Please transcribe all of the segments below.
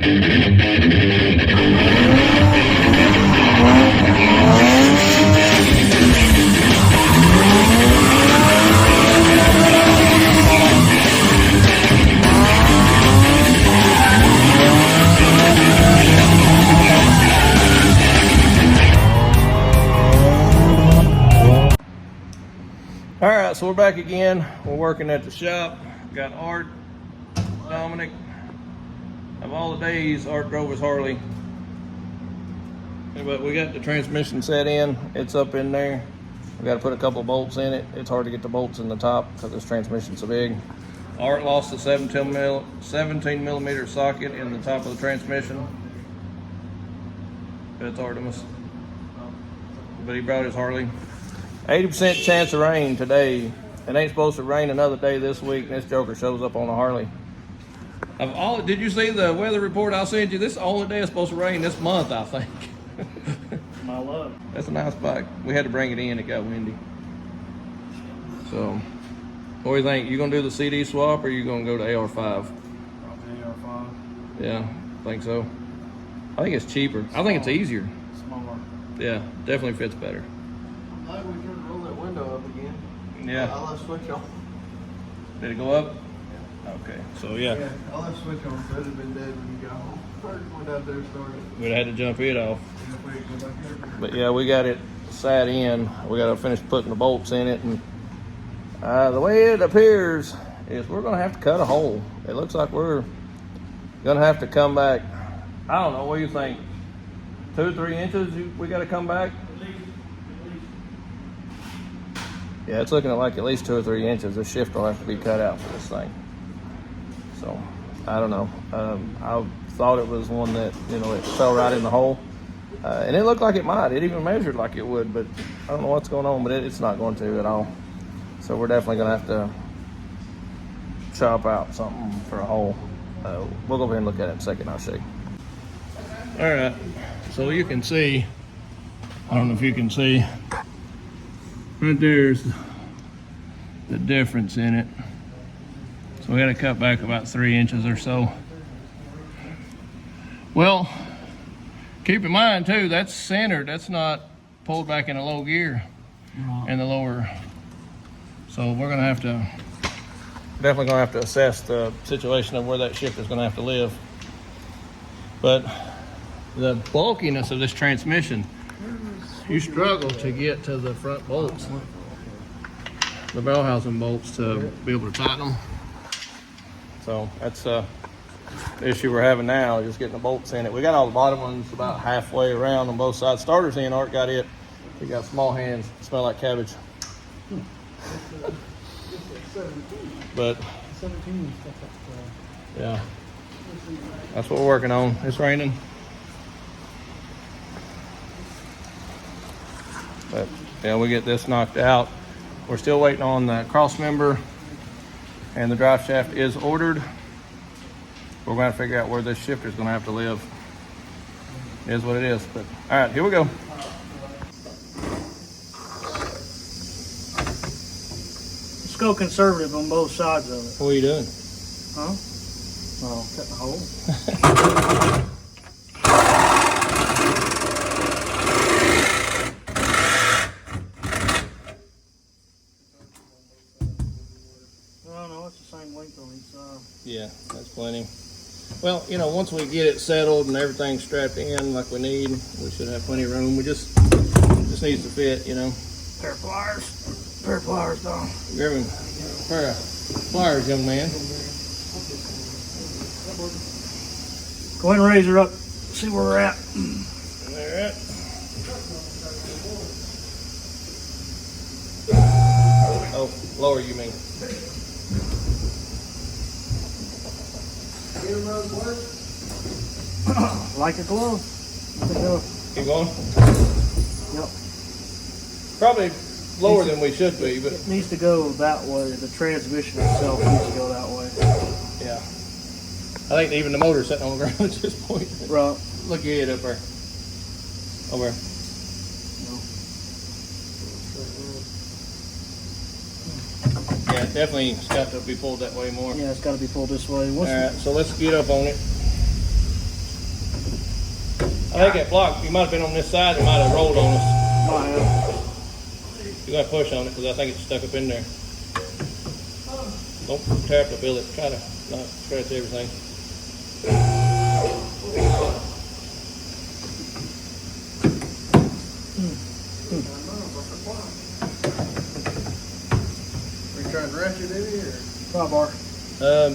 All right, so we're back again. We're working at the shop. Got Art, Dominic. Of all the days, Art drove his Harley. But we got the transmission set in. It's up in there. We got to put a couple of bolts in it. It's hard to get the bolts in the top because this transmission's so big. Art lost a 17 millimeter socket in the top of the transmission. That's Artemis. But he brought his Harley. 80% chance of rain today. It ain't supposed to rain another day this week, and this joker shows up on a Harley. Did you see the weather report I sent you? This is the only day it's supposed to rain this month, I think. My luck. That's a nice bike. We had to bring it in. It got windy. So, what do you think? You gonna do the CD swap, or you gonna go to AR5? Probably AR5. Yeah, I think so. I think it's cheaper. I think it's easier. Smaller. Yeah, definitely fits better. I'm glad we turned to roll that window up again. Yeah. I'll let switch on. Did it go up? Okay, so yeah. I'll let switch on, so it'd have been dead when you got home. First went out there and started. We'd have had to jump it off. And if we go back there. But yeah, we got it sat in. We got to finish putting the bolts in it, and the way it appears is we're gonna have to cut a hole. It looks like we're gonna have to come back. I don't know. What do you think? 2 or 3 inches? We got to come back. Yeah, it's looking like at least 2 or 3 inches. The shifter will have to be cut out for this thing. So I don't know. I thought it was one that, you know, it fell right in the hole. And it looked like it might. It even measured like it would, but I don't know what's going on, but it's not going to at all. So we're definitely going to have to chop out something for a hole. We'll go over and look at it in a second. I'll show you. All right. So you can see, I don't know if you can see, right there's the difference in it. So we got to cut back about 3 inches or so. Well, keep in mind too, that's centered. That's not pulled back in a low gear in the lower. So we're gonna have to, definitely gonna have to assess the situation of where that shifter's gonna have to live. But the bulkiness of this transmission, you struggle to get to the front bolts, the bell housing bolts, to be able to tighten them. So that's the issue we're having now, just getting the bolts in it. We got all the bottom ones about halfway around on both sides. Starters in, Art got it. He got small hands, smell like cabbage. But yeah, that's what we're working on. It's raining. But yeah, we get this knocked out. We're still waiting on the cross member, and the drive shaft is ordered. We're going to figure out where this shifter is going to have to live. It is what it is. But all right, here we go. Let's go conservative on both sides of it. What are you doing? Huh? Well, cutting a hole. Yeah, that's plenty. Well, you know, once we get it settled and everything strapped in like we need, we should have plenty of room. We just needs to fit, you know. Pair of pliers. Pair of pliers, Don. Grab him a pair of pliers, young man. Go ahead and raise her up. See where we're at. All right. Oh, lower you mean. Like a glove. Keep going. Yep. Probably lower than we should be, but It needs to go that way. The transmission itself needs to go that way. yeah. I think even the motor's sitting on the ground at this point. Right. Look at it up there. Over there. Yeah, definitely it's got to be pulled that way more. Yeah, it's got to be pulled this way. All right, so let's get up on it. I think that block, you might have been on this side, it might have rolled on us. Might have. You gotta push on it because I think it's stuck up in there. Don't tear up the billet. Try to not scratch everything. Are you trying to ratchet in here? Pry bar.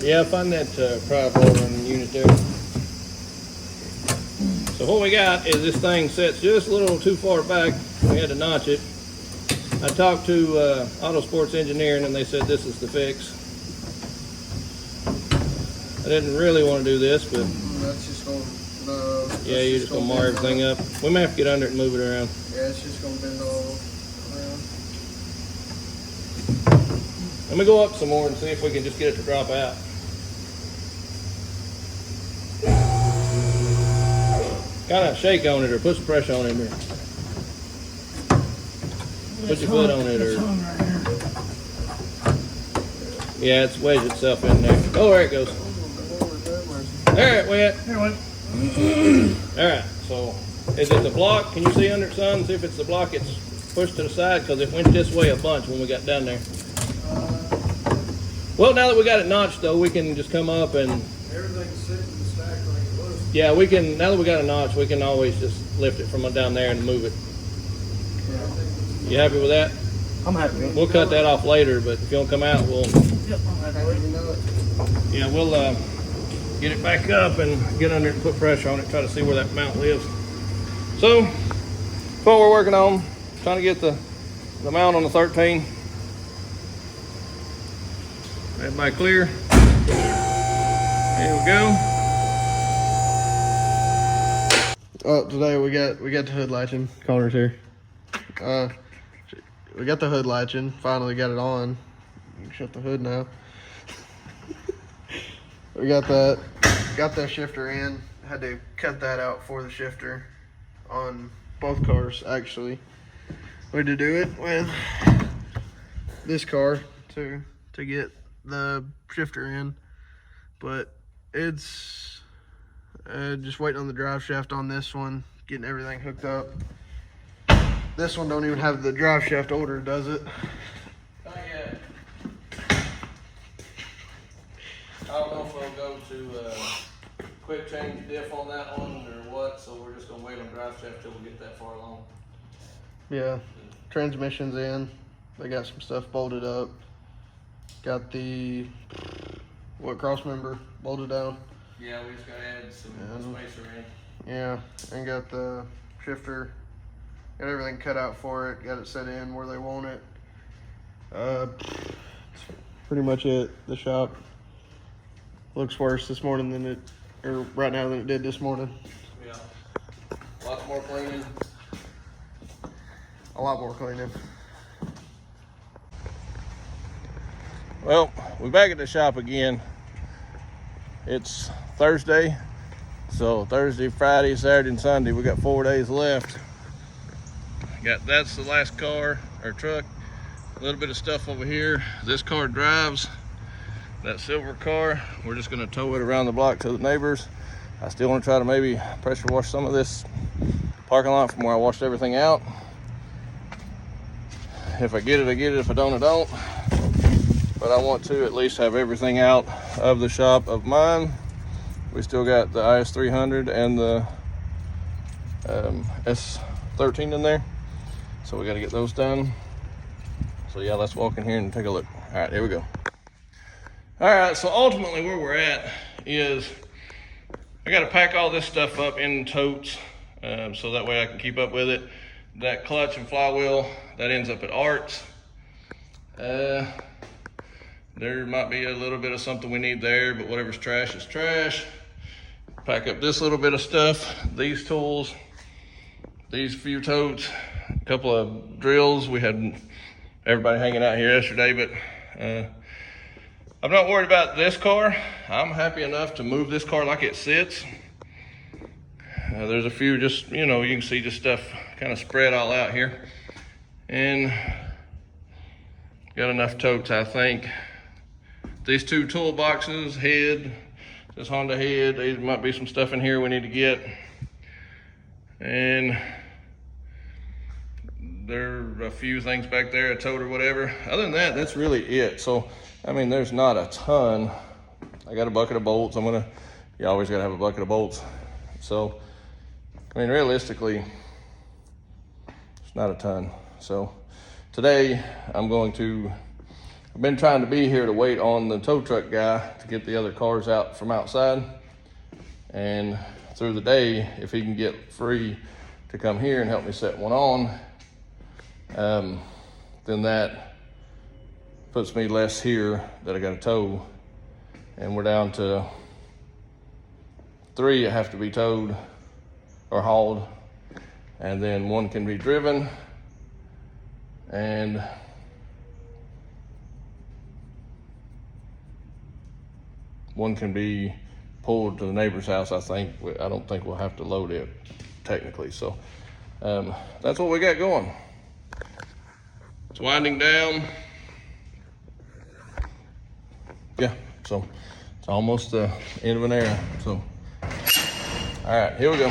Yeah, find that pry bar on the unit there. So what we got is this thing sets just a little too far back. We had to notch it. I talked to Autosports Engineering and they said this is the fix. I didn't really want to do this, but That's just going to, yeah, you're just gonna mar everything up. We may have to get under it and move it around. Yeah, it's just going to bend all around. Let me go up some more and see if we can just get it to drop out. Kind of shake on it or put some pressure on it here. Put your foot on it or. Yeah, it's wedged itself in there. Oh, there it goes. There it went. Here it went. Alright, so is it the block? Can you see under it, son? See if it's the block it's pushed to the side because it went this way a bunch when we got down there. Well, now that we got it notched though, we can just come up and Everything's sitting and stacked like it was. yeah, we can, now that we got a notch, we can always just lift it from down there and move it. You happy with that? I'm happy with it. We'll cut that off later, but if you don't come out, we'll, Yep, I'm happy with it. You know it. yeah, we'll get it back up and get under it and put pressure on it, try to see where that mount lives. So, that's what we're working on, trying to get the mount on the 13. Everybody clear? There we go. Oh, today we got the hood latching. Connor's here. We got the hood latching. Finally got it on. You can shut the hood now. We got that. Got that shifter in. Had to cut that out for the shifter on both cars. Actually, we had to do it with this car to get the shifter in, but it's just waiting on the drive shaft on this one, getting everything hooked up. This one don't even have the drive shaft order, does it? Not yet. I don't know if we'll go to quick change diff on that one or what, so we're just gonna wait on drive shaft till we get that far along. Yeah, transmission's in. They got some stuff bolted up. Got the cross member bolted down. Yeah, we just gotta add some spacer in. Yeah, and got the shifter. Got everything cut out for it. Got it set in where they want it. That's pretty much it. The shop looks worse this morning than it, or right now than it did this morning. Yeah. Lots more cleaning. A lot more cleaning. Well, we're back at the shop again. It's Thursday, so Thursday, Friday, Saturday, and Sunday. We got 4 days left. That's the last car or truck. A little bit of stuff over here. This car drives. That silver car, we're just gonna tow it around the block to the neighbors. I still want to try to maybe pressure wash some of this parking lot from where I washed everything out. If I get it, I get it. If I don't, I don't. But I want to at least have everything out of the shop of mine. We still got the IS300 and the S13 in there. So we got to get those done. So yeah, let's walk in here and take a look. All right, here we go. All right, so ultimately where we're at is I got to pack all this stuff up in totes so that way I can keep up with it. That clutch and flywheel, that ends up at Art's. There might be a little bit of something we need there, but whatever's trash is trash. Pack up this little bit of stuff, these tools, these few totes, a couple of drills. We had everybody hanging out here yesterday, but I'm not worried about this car. I'm happy enough to move this car like it sits. There's a few just, you know, you can see just stuff kind of spread all out here. And got enough totes, I think. These two toolboxes, head, this Honda head, there might be some stuff in here we need to get. And there are a few things back there, a tote or whatever. Other than that, that's really it. So, I mean, there's not a ton. I got a bucket of bolts. You always gotta have a bucket of bolts. So, I mean, realistically, it's not a ton. So, today I've been trying to be here to wait on the tow truck guy to get the other cars out from outside. And through the day, if he can get free to come here and help me set one on, then that puts me less here that I got to tow, and we're down to 3 that have to be towed or hauled, and then 1 can be driven, and one can be pulled to the neighbor's house. I don't think we'll have to load it technically. So that's what we got going. It's winding down. Yeah, so it's almost the end of an era. So, all right, here we go.